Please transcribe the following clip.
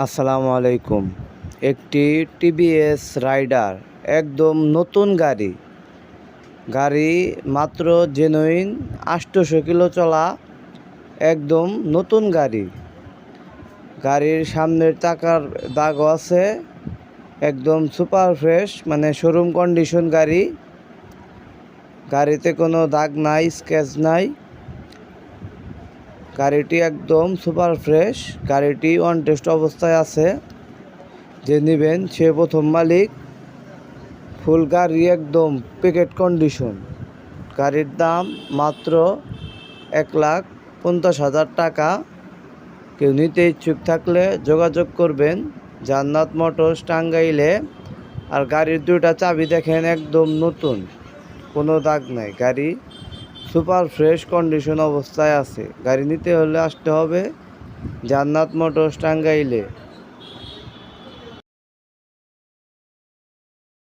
আসসালামু আলাইকুম। একটি টিভিএস রাইডার একদম নতুন গাড়ি। গাড়ি মাত্র জেনুইন 800 কিলো চলা, একদম নতুন গাড়ি। গাড়ির সামনের চাকার দাগও আছে, একদম সুপার ফ্রেশ, মানে শোরুম কন্ডিশন গাড়ি। গাড়িতে কোনো দাগ নাই, স্ক্র্যাচ নাই। গাড়িটি একদম সুপার ফ্রেশ। গাড়িটি অন টেস্ট অবস্থায় আছে। যে নেবেন সে প্রথম মালিক। ফুল গাড়ি একদম প্যাকেট কন্ডিশন। গাড়ির দাম মাত্র 1,50,000 টাকা। কেউ নিতে ইচ্ছুক থাকলে যোগাযোগ করবেন জান্নাত মোটরস টাঙ্গাইলে। আর গাড়ির দুইটা চাবি দেখেন, একদম নতুন, কোনো দাগ নাই। গাড়ি সুপার ফ্রেশ কন্ডিশন অবস্থায় আছে। গাড়ি নিতে হলে আসতে হবে জান্নাত মোটরস টাঙ্গাইলে।